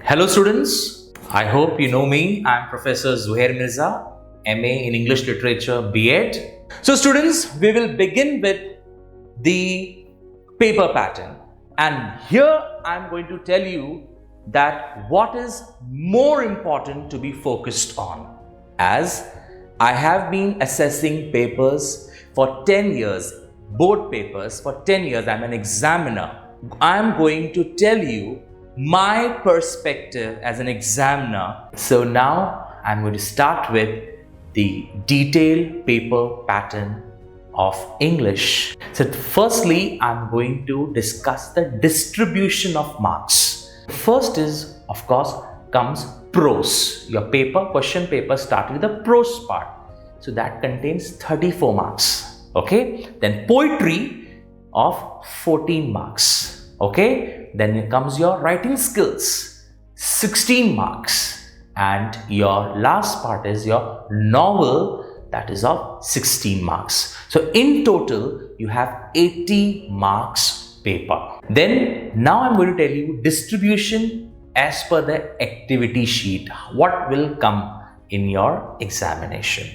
Hello students, I hope you know me. I am Professor ZUHAIR MIRZA, MA in English Literature, B.Ed. So students, we will begin with the paper pattern, and here I am going to tell you that what is more important to be focused on, as I have been assessing papers for 10 years, board papers for 10 years. I am an examiner. I am going to tell you my perspective as an examiner. So now I'm going to start with the detailed paper pattern of English. So firstly, I'm going to discuss the distribution of marks. First is, of course, comes prose. Your paper, question paper start with the prose part. So that contains 34 marks. Okay. Then poetry of 14 marks. Okay, then comes your writing skills, 16 marks, and your last part is your novel, that is of 16 marks. So in total, you have 80 marks paper. Then now I'm going to tell you distribution as per the activity sheet. What will come in your examination?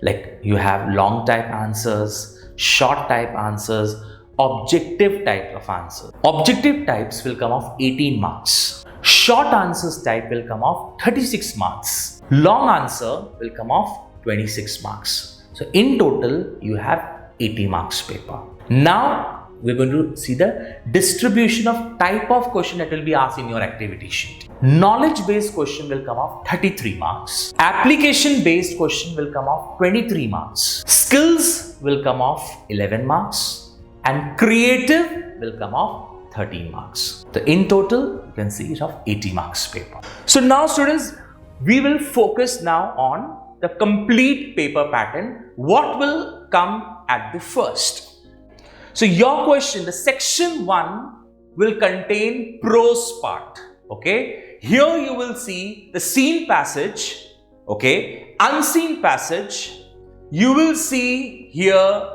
Like you have long type answers, short type answers, objective type of answer. Objective types will come off 18 marks. Short answers type will come off 36 marks. Long answer will come off 26 marks. So in total, you have 80 marks paper. Now, we're going to see the distribution of type of question that will be asked in your activity sheet. Knowledge-based question will come off 33 marks. Application-based question will come off 23 marks. Skills will come off 11 marks. And creative will come off 13 marks. So in total, you can see it of 80 marks paper. So now students, we will focus now on the complete paper pattern. What will come at the first? So your question, the section 1 will contain prose part. Okay. Here you will see the seen passage. Okay. Unseen passage. You will see here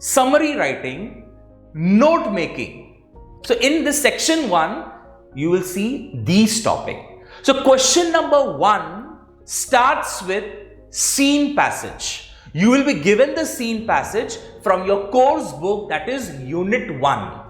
summary writing, note making. So in this section 1, you will see these topics. So question number 1 starts with seen passage. You will be given the seen passage from your course book, that is unit 1.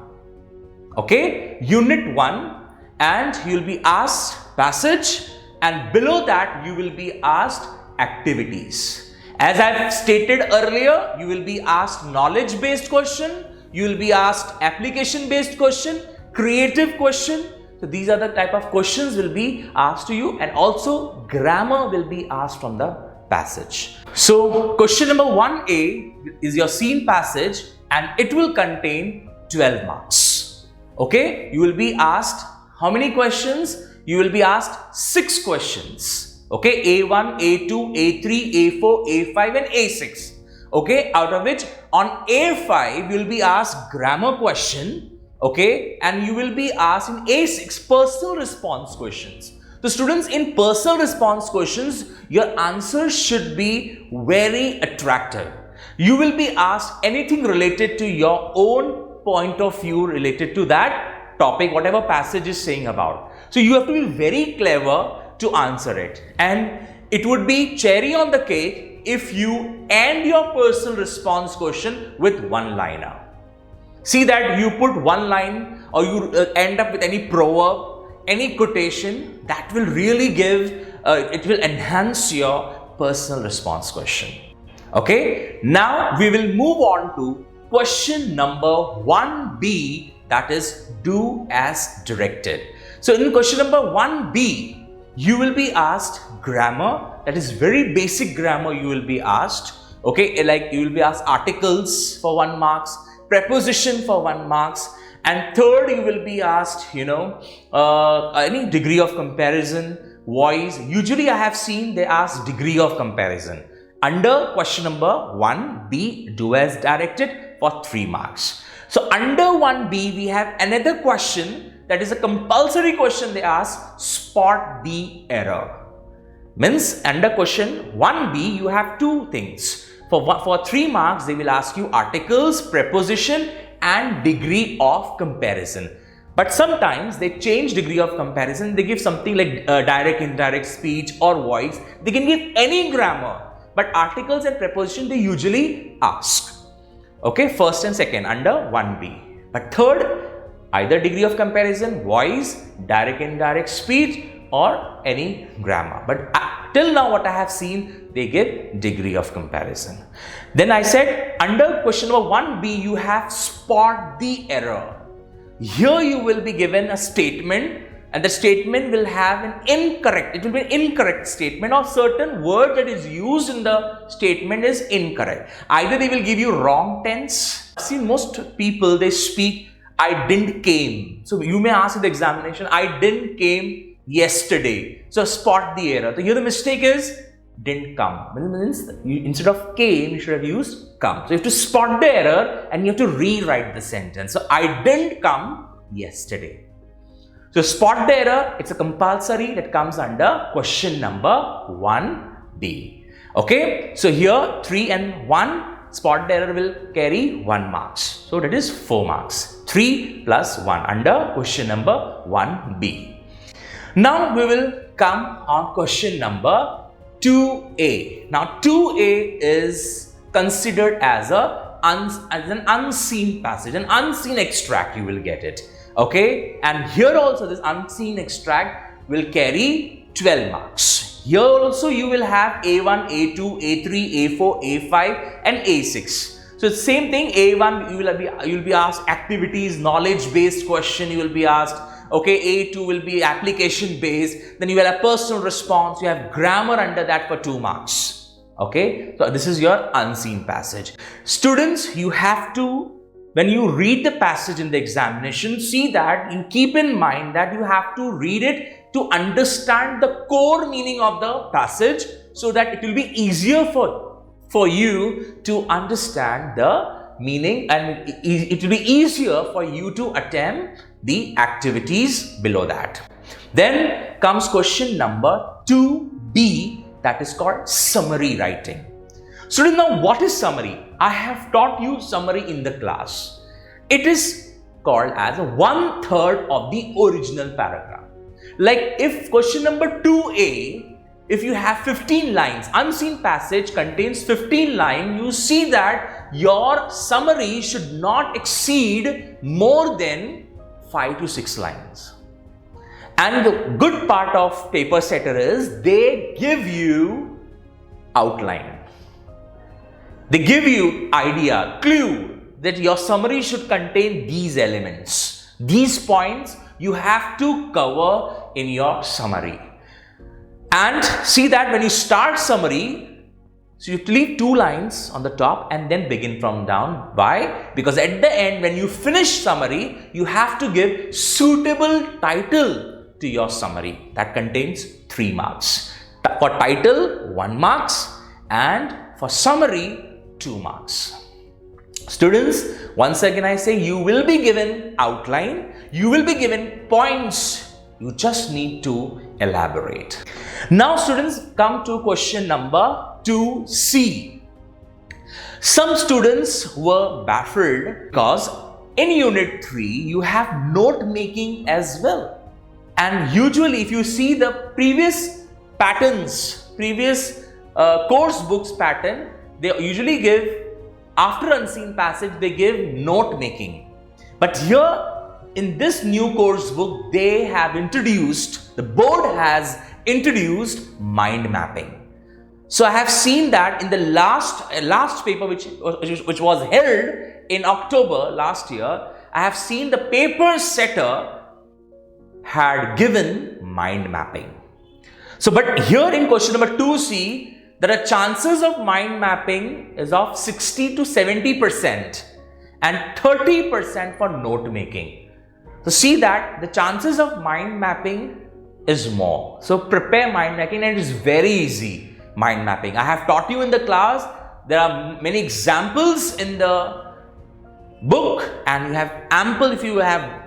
Okay, unit 1, and you will be asked passage, and below that you will be asked activities. As I've stated earlier, you will be asked knowledge-based question, you will be asked application-based question, creative question. So these are the type of questions will be asked to you, and also grammar will be asked from the passage. So question number 1A is your seen passage, and it will contain 12 marks. Okay, you will be asked how many questions? You will be asked 6 questions. Okay, A1, A2, A3, A4, A5 and A6. Okay, out of which on A5 you will be asked grammar question. Okay, and you will be asked in A6 personal response questions. So students, in personal response questions, your answers should be very attractive. You will be asked anything related to your own point of view related to that topic, whatever passage is saying about. So you have to be very clever to answer it, and it would be cherry on the cake if you end your personal response question with one-liner. See that you put one line, or you end up with any proverb, any quotation that will really give, it will enhance your personal response question. Okay, now we will move on to question number 1B, that is do as directed. So in question number 1B, you will be asked grammar, that is very basic grammar you will be asked. Okay, like you will be asked articles for 1 marks, preposition for 1 marks, and third you will be asked, any degree of comparison, voice. Usually I have seen they ask degree of comparison. Under question number 1B, do as directed for 3 marks. So under 1B, we have another question. That is a compulsory question they ask, spot the error. Means under question 1B, you have 2 things. For 3 marks, they will ask you articles, preposition and degree of comparison. But sometimes they change degree of comparison. They give something like direct, indirect, speech or voice. They can give any grammar. But articles and preposition they usually ask. Okay, first and second under 1B. But third, either degree of comparison, voice, direct, indirect, speech or any grammar. But till now what I have seen, they give degree of comparison. Then I said under question number 1B, you have spot the error. Here you will be given a statement and the statement will have an incorrect, it will be an incorrect statement or certain word that is used in the statement is incorrect. Either they will give you wrong tense. See, most people they speak, I didn't came. So you may ask in the examination, I didn't came yesterday. So spot the error. So here the mistake is didn't come. Instead of came, you should have used come. So you have to spot the error and you have to rewrite the sentence. So I didn't come yesterday. So spot the error, it's a compulsory that comes under question number 1B. Okay, so here 3 and 1, spot the error will carry 1 marks. So that is 4 marks. 3 plus 1 under question number 1B. Now we will come on question number 2A. Now 2A is considered as an unseen passage, an unseen extract you will get it. Okay, and here also this unseen extract will carry 12 marks. Here also you will have A1, A2, A3, A4, A5 and A6. So it's same thing. A1 you will be asked activities, knowledge based question you will be asked. Okay, A2 will be application based. Then you will have personal response. You have grammar under that for 2 marks. Okay, so this is your unseen passage. Students, you have to, when you read the passage in the examination, see that you keep in mind that you have to read it to understand the core meaning of the passage so that it will be easier for you to understand the meaning and it will be easier for you to attempt the activities below that. Then comes question number 2B, that is called summary writing. Students, now what is summary? I have taught you summary in the class. It is called as 1/3 of the original paragraph. Like if question number 2A, if you have 15 lines, unseen passage contains 15 lines, you see that your summary should not exceed more than 5 to 6 lines. And the good part of paper setter is they give you outline. They give you idea, clue that your summary should contain these elements. These points you have to cover in your summary. And see that when you start summary, so you have to leave 2 lines on the top and then begin from down. Why? Because at the end, when you finish summary, you have to give suitable title to your summary. That contains 3 marks. For title, 1 marks and for summary, 2 marks. Students, once again I say you will be given outline, you will be given points, you just need to elaborate. Now students, come to question number 2C. Some students were baffled because in unit 3 you have note making as well. And usually if you see the previous patterns, previous course books pattern, they usually give, after unseen passage, they give note making. But here in this new course book, they have introduced, the board has introduced mind mapping. So I have seen that in the last paper which was held in October last year, I have seen the paper setter had given mind mapping. So but here in question number 2C, there are chances of mind mapping is of 60 to 70% and 30% for note making. So see that the chances of mind mapping is more. So prepare mind mapping and it is very easy mind mapping. I have taught you in the class. There are many examples in the book and you have ample, if you have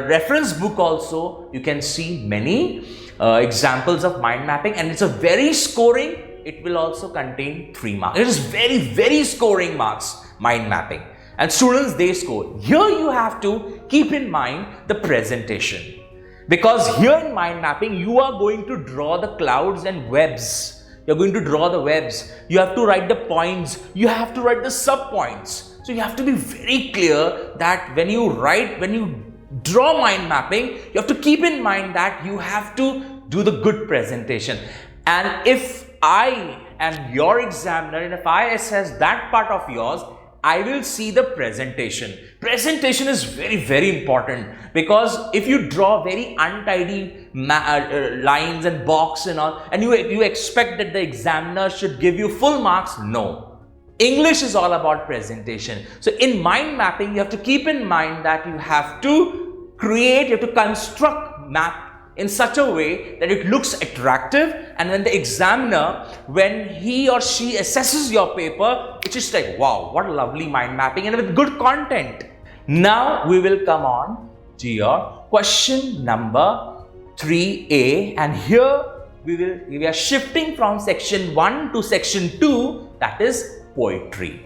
reference book also, you can see many examples of mind mapping and it's a very scoring. It will also contain 3 marks. It is very, very scoring marks, mind mapping. and students, they score. Here you have to keep in mind the presentation, because here in mind mapping you are going to draw the clouds and webs. You're going to draw the webs. You have to write the points. You have to write the sub points. So you have to be very clear that when you draw mind mapping, you have to keep in mind that you have to do the good presentation. And if I am your examiner and if I assess that part of yours, I will see the presentation. Presentation is very, very important, because if you draw very untidy lines and box and all, and you expect that the examiner should give you full marks, no. English is all about presentation. So in mind mapping, you have to keep in mind that you have to construct map in such a way that it looks attractive, and when the examiner, when he or she assesses your paper, it's just like, wow, what a lovely mind mapping, and with good content. Now we will come on to your question number 3A, and here we are shifting from section 1 to section 2, that is poetry.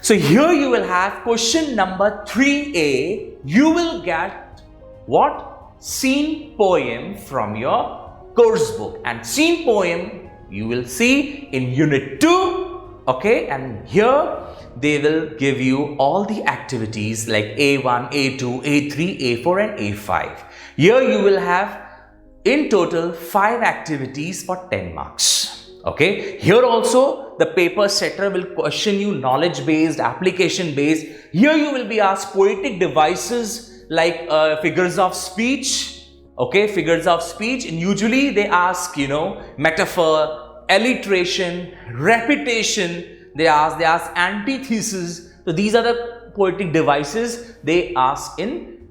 So here you will have question number 3A. You will get what? Scene poem from your course book, and scene poem you will see in unit 2, okay, and here they will give you all the activities like A1, A2, A3, A4 and A5. Here you will have in total 5 activities for 10 marks. Okay, here also the paper setter will question you knowledge based, application based. Here you will be asked poetic devices like figures of speech, okay, figures of speech, and usually they ask, you know, metaphor, alliteration, repetition, they ask antithesis. So these are the poetic devices they ask in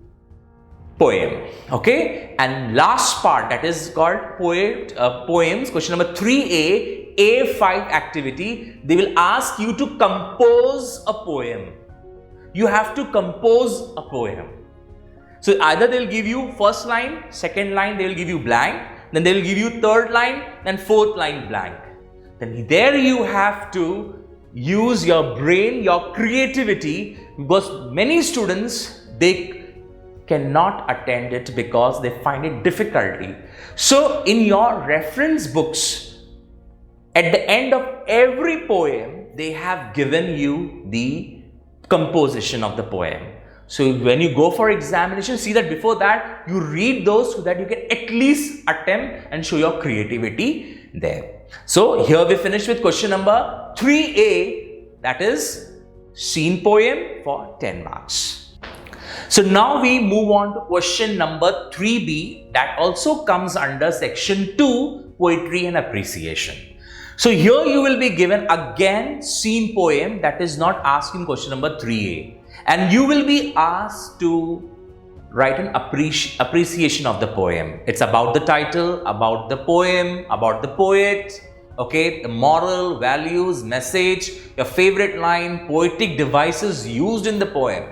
poem, okay. And last part, that is called poems, question number 3A, A5 activity, they will ask you to compose a poem. You have to compose a poem. So either they will give you first line, second line they will give you blank, then they will give you third line, then fourth line blank. Then there you have to use your brain, your creativity, because many students, they cannot attend it because they find it difficulty. So in your reference books, at the end of every poem, they have given you the composition of the poem. So when you go for examination, see that before that you read those so that you can at least attempt and show your creativity there. So here we finish with question number 3A, that is scene poem for 10 marks. So now we move on to question number 3B, that also comes under section 2, poetry and appreciation. So here you will be given again scene poem, that is not asked in question number 3A. And you will be asked to write an appreciation of the poem. It's about the title, about the poem, about the poet, okay, the moral, values, message, your favorite line, poetic devices used in the poem.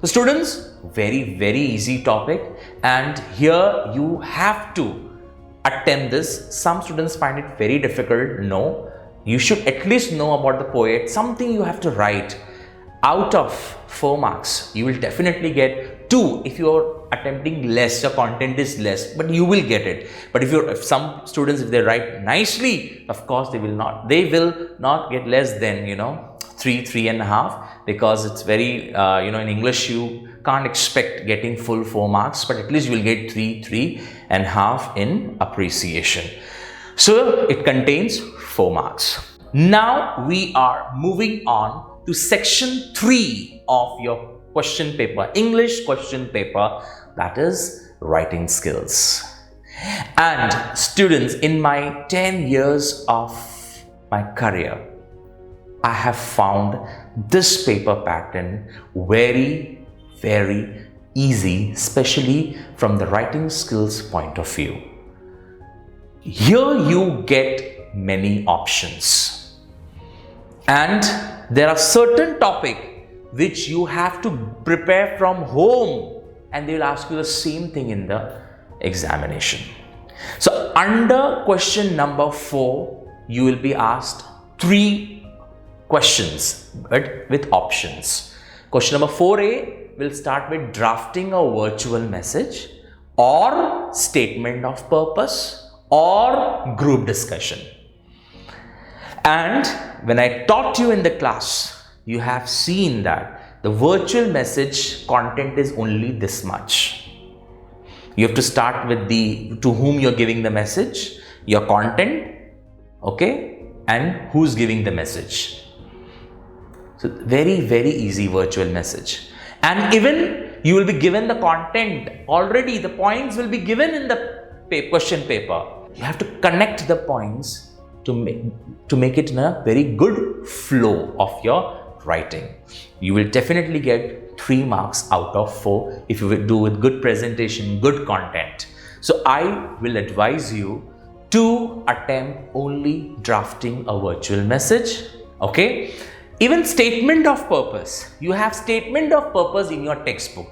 So students, very, very easy topic, and here you have to attempt this. Some students find it very difficult. No, you should at least know about the poet, something you have to write. Out of 4 marks, you will definitely get 2 if you are attempting less, your content is less, but you will get it. But if some students, if they write nicely, of course they will not get less than 3.5, because it's very in English you can't expect getting full 4 marks, but at least you will get 3.5 in appreciation. So it contains 4 marks. Now we are moving on to section 3 of your question paper, English question paper, that is writing skills. And students, in my 10 years of my career, I have found this paper pattern very, very easy, especially from the writing skills point of view. Here you get many options, and there are certain topics which you have to prepare from home, and they will ask you the same thing in the examination. So under question number 4, you will be asked 3 questions but with options. Question number 4A will start with drafting a virtual message or statement of purpose or group discussion. And when I taught you in the class, you have seen that the virtual message content is only this much. You have to start with to whom you're giving the message, your content, okay, and who's giving the message. So very, very easy virtual message. And even you will be given the content already, the points will be given in the question paper. You have to connect the points to make it in a very good flow of your writing. You will definitely get 3 marks out of 4 if you will do with good presentation, good content. So I will advise you to attempt only drafting a virtual message, okay? Even statement of purpose. You have statement of purpose in your textbook.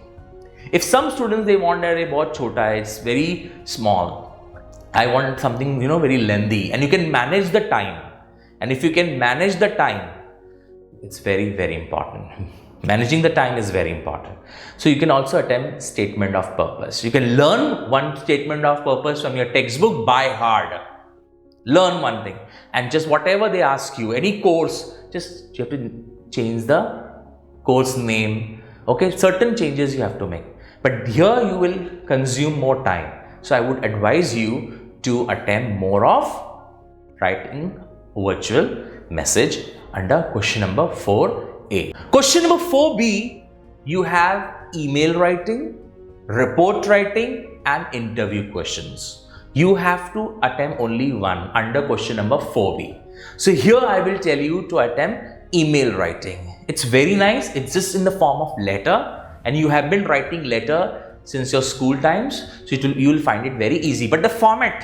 If some students, they want a bahut chota, it's very small. I want something, very lengthy, and you can manage the time. And if you can manage the time, it's very, very important. Managing the time is very important. So you can also attempt statement of purpose. You can learn one statement of purpose from your textbook by heart. Learn one thing, and just whatever they ask you, any course, just you have to change the course name. Okay, certain changes you have to make. But here you will consume more time. So I would advise you to attempt more of writing virtual message under question number 4A. Question number 4B, you have email writing, report writing and interview questions. You have to attempt only one under question number 4B. So here I will tell you to attempt email writing. It's very nice. It's just in the form of letter, and you have been writing letter since your school times, so you will find it very easy. But the format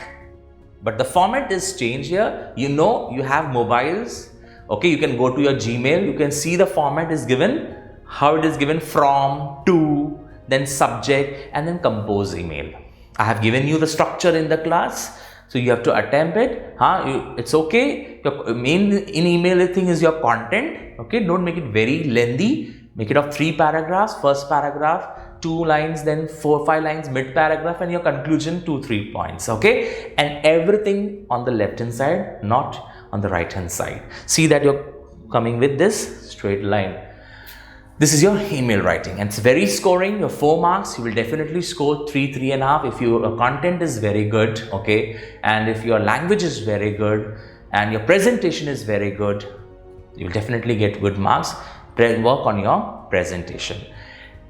is changed here. You have mobiles, okay, you can go to your Gmail, you can see the format is given, how it is given, from, to, then subject, and then compose email. I have given you the structure in the class, so you have to attempt it. It's okay. Your main in email thing is your content, okay, don't make it very lengthy. Make it of 3 paragraphs, first paragraph, 2 lines, then 4-5 lines, mid paragraph, and your conclusion 2-3 points, okay? And everything on the left hand side, not on the right hand side. See that you're coming with this straight line. This is your email writing, and it's very scoring. Your 4 marks, you will definitely score 3-3.5 if your content is very good, okay? And if your language is very good and your presentation is very good, you will definitely get good marks. Work on your presentation.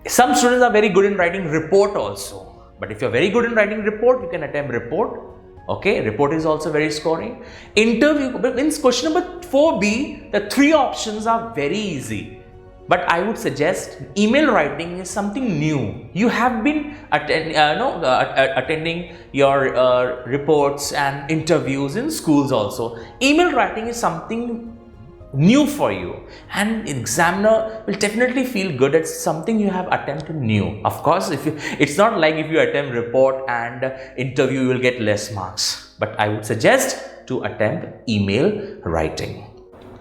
Some students are very good in writing report also, but if you're very good in writing report, you can attempt report. Okay, report is also very scoring. Interview, but in question number 4B, the 3 options are very easy. But I would suggest email writing is something new. You have been attending your reports and interviews in schools also. Email writing is something new for you, and examiner will definitely feel good at something you have attempted new. Of course, it's not like if you attempt report and interview, you will get less marks. But I would suggest to attempt email writing.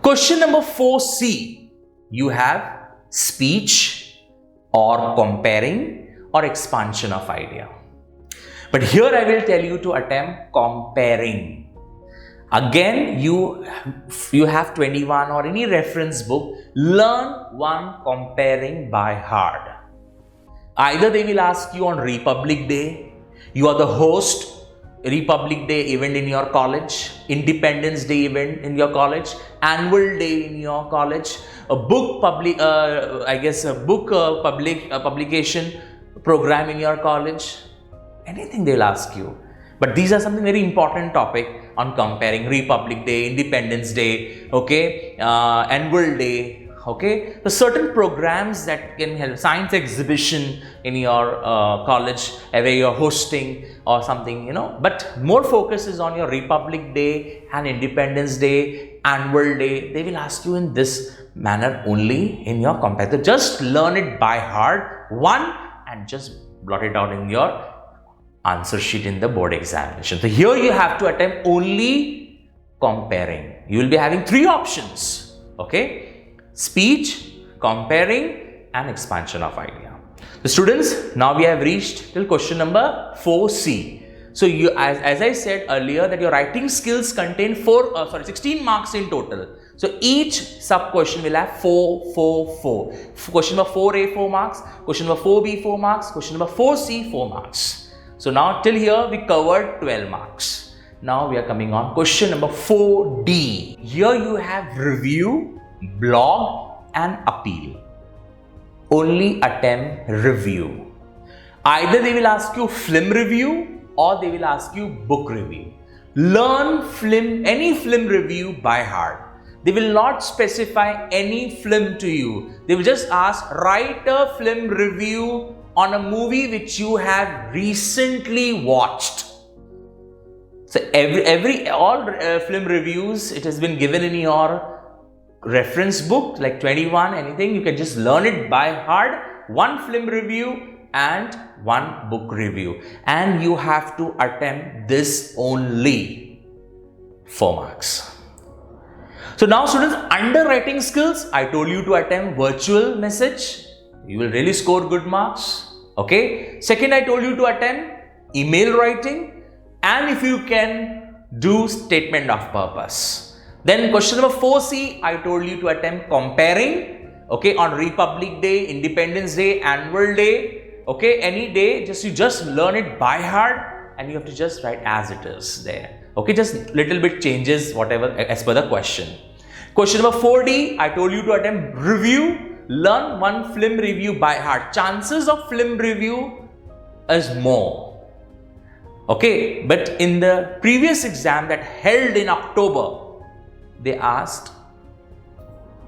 Question number 4C, you have speech or comparing or expansion of idea. But here I will tell you to attempt comparing. Again, you have 21 or any reference book, learn one comparing by heart. Either they will ask you on Republic Day, you are the host, Republic Day event in your college, Independence Day event in your college, Annual Day in your college, a book publication program in your college, anything they'll ask you. But these are something very important topic on comparing Republic Day, Independence Day, okay, Annual Day, okay. So certain programs that can help, science exhibition in your college where you're hosting or something, you know. But more focus is on your Republic Day and Independence Day, Annual Day. They will ask you in this manner only in your comparative. Just learn it by heart, one, and just blot it out in your answer sheet in the board examination. So here you have to attempt only comparing. You will be having 3 options, okay? Speech, comparing, and expansion of idea. The students, now we have reached till question number 4C. So you, as I said earlier, that your writing skills contain 16 marks in total. So each sub question will have 4. Question number 4A 4 marks, question number 4B 4 marks, question number 4C 4 marks. So now till here we covered 12 marks. Now we are coming on question number 4D. Here you have review, blog and appeal. Only attempt review. Either they will ask you film review or they will ask you book review. Learn any film review by heart. They will not specify any film to you. They will just ask, write a film review on a movie which you have recently watched. So all film reviews, it has been given in your reference book, like 21, anything. You can just learn it by heart. One film review and one book review, and you have to attempt this only 4 marks. So now students, under writing skills, I told you to attempt virtual message. You will really score good marks. Okay. Second, I told you to attempt email writing, and if you can do statement of purpose. Then question number 4C, I told you to attempt comparing. Okay, on Republic Day, Independence Day, Annual Day. Okay, any day, you just learn it by heart and you have to just write as it is there. Okay, just little bit changes, whatever, as per the question. Question number 4D, I told you to attempt review. Learn one film review by heart. Chances of film review is more. Okay, but in the previous exam that held in October, they asked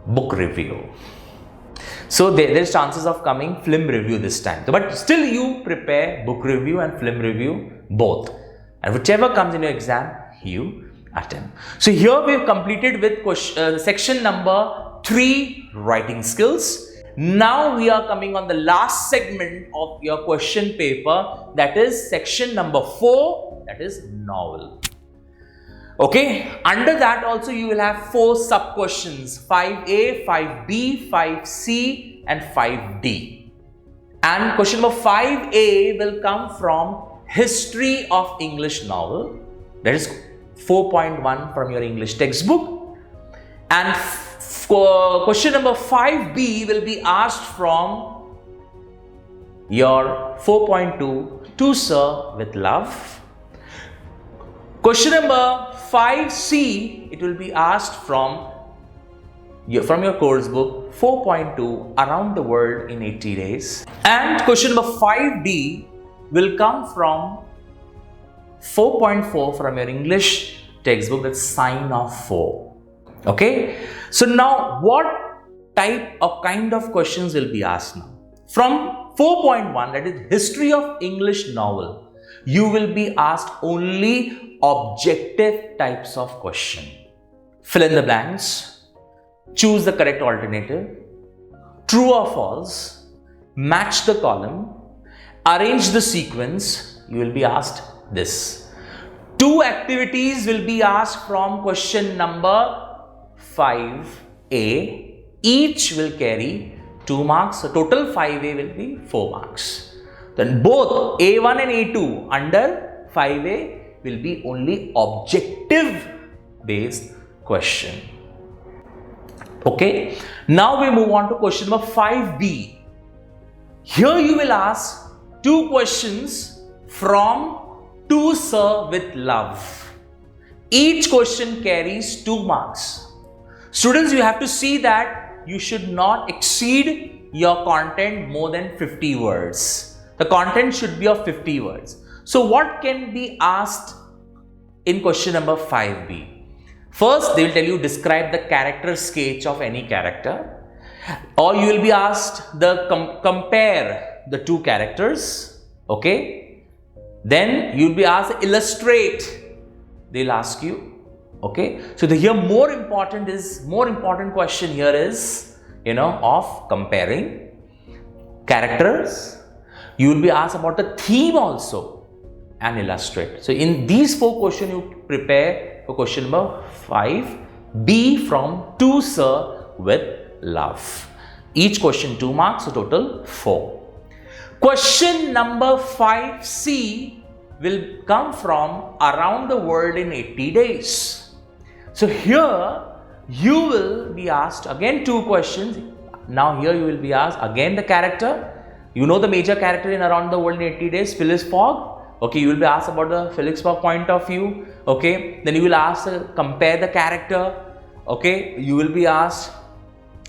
book review. So there's chances of coming film review this time. But still you prepare book review and film review both. And whichever comes in your exam, you attempt. So here we've completed with section number 3, writing skills. Now we are coming on the last segment of your question paper, that is section number 4, that is novel. Okay, under that also you will have 4 sub questions, 5A, 5B, 5C and 5D. And question number 5A will come from history of English novel, that is 4.1 from your English textbook. And question number 5B will be asked from your 4.2, To Sir with Love. Question number 5C, it will be asked from your course book 4.2, Around the World in 80 Days. And question number 5D will come from 4.4 from your English textbook, that's Sign of 4. Okay. So now what type of kind of questions will be asked now? From 4.1, that is history of English novel, you will be asked only objective types of question. Fill in the blanks, choose the correct alternative, true or false, match the column, arrange the sequence. You will be asked this. 2 activities will be asked from question number 5A. Each will carry 2 marks. So total 5A will be 4 marks. Then both A1 and A2 under 5A will be only objective based question. Okay. Now we move on to question number 5B. Here you will ask 2 questions from To Sir with Love. Each question carries 2 marks. Students, you have to see that you should not exceed your content more than 50 words. The content should be of 50 words. So what can be asked in question number 5B? First, they will tell you describe the character sketch of any character, or you will be asked the compare the 2 characters. Okay. Then you will be asked illustrate. They'll ask you. Okay. So here more important question here is, of comparing characters. You will be asked about the theme also and illustrate. So in these 4 questions, you prepare for question number 5B from To Sir with Love. Each question 2 marks, so total 4. Question number 5C will come from around the world in 80 days. So here you will be asked again 2 questions. Now here you will be asked again the character. You know the major character in around the world in 80 days, Phileas Fogg. Okay, you will be asked about the Phileas Fogg point of view. Okay, then you will ask compare the character. Okay, you will be asked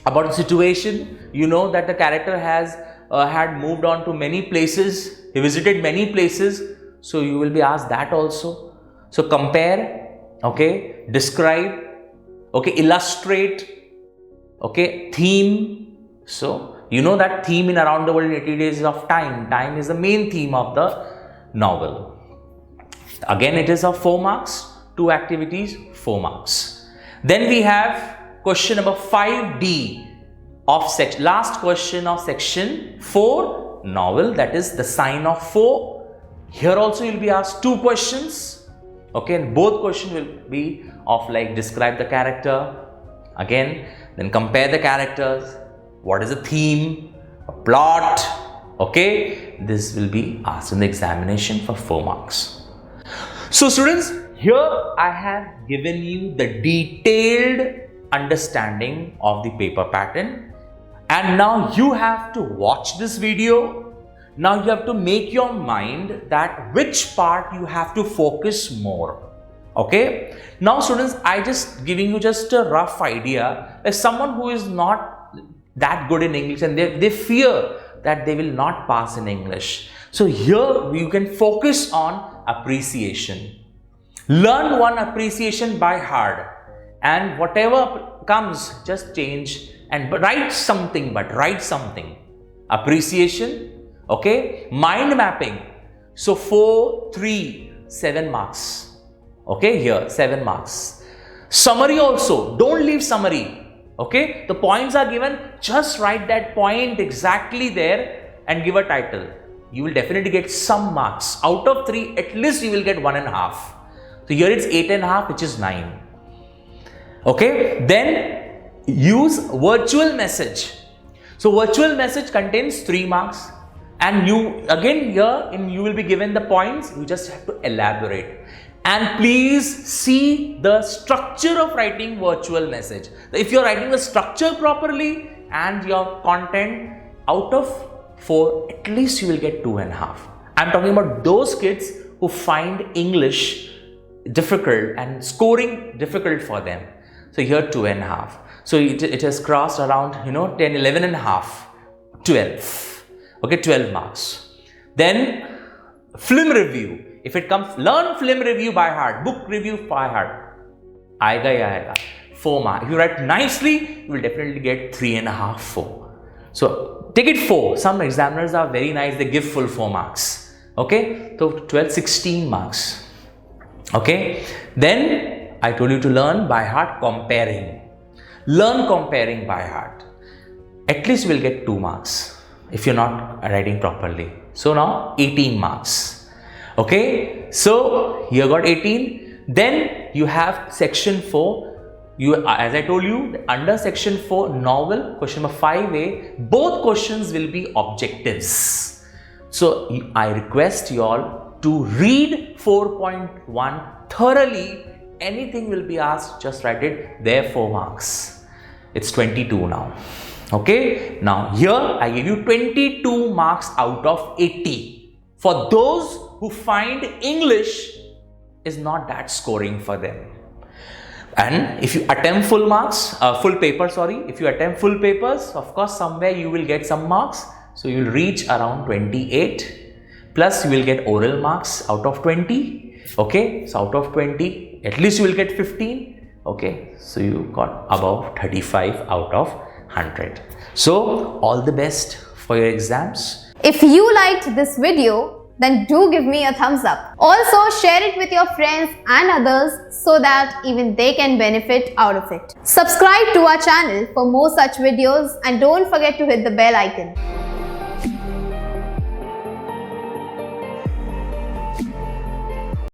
about the situation. You know that the character has had moved on to many places. He visited many places. So you will be asked that also. So compare, okay, describe, okay, illustrate, okay, theme. So you know that theme in around the world in 80 days of time. Time is the main theme of the novel. Again, it is of 4 marks. 2 activities, 4 marks. Then we have question number 5D of section, last question of section 4 novel, that is the sign of 4. Here also you will be asked 2 questions. Okay, and both questions will be of like describe the character, again, then compare the characters, what is the theme, a plot. Okay, this will be asked in the examination for 4 marks. So students, here I have given you the detailed understanding of the paper pattern, and now you have to watch this video. Now you have to make your mind that which part you have to focus more. Okay, now students, I just giving you just a rough idea. If someone who is not that good in English and they fear that they will not pass in English, so here you can focus on appreciation. Learn one appreciation by heart, and whatever comes, just change and write something, but write something. Appreciation, okay, mind mapping. So 4, 3, 7 marks. Okay, here 7 marks. Summary also, don't leave summary. Okay, the points are given, just write that point exactly there and give a title. You will definitely get some marks. Out of 3, at least you will get 1.5. So here it's 8.5, which is 9. Okay, then use virtual message. So virtual message contains 3 marks, and you again here you will be given the points. You just have to elaborate. And please see the structure of writing virtual message. If you are writing the structure properly and your content, out of 4, at least you will get 2.5. I'm talking about those kids who find English difficult and scoring difficult for them. So here 2.5. So it has crossed around 10, 11.5, 12. Okay, 12 marks. Then film review. If it comes, learn film review by heart, book review by heart. Aayega. 4 marks. If you write nicely, you will definitely get 3.5, 4. So take it 4. Some examiners are very nice, they give full 4 marks. Okay, so 12, 16 marks. Okay, then I told you to learn by heart comparing. Learn comparing by heart. At least you will get 2 marks if you're not writing properly. So now 18 marks. Okay, so you got 18. Then you have section 4. As I told you, under section 4 novel, question number 5A, both questions will be objectives. So I request you all to read 4.1 thoroughly. Anything will be asked, just write it there, 4 marks. It's 22 now. Okay, now here I give you 22 marks out of 80. For those who find English is not that scoring for them. And if you attempt full marks, full paper, if you attempt full papers, of course somewhere you will get some marks. So you will reach around 28, plus you will get oral marks out of 20. Okay, so out of 20, at least you will get 15. Okay, so you got above 35 out of 100. So all the best for your exams. If you liked this video, then do give me a thumbs up. Also share it with your friends and others so that even they can benefit out of it. Subscribe to our channel for more such videos and don't forget to hit the bell icon.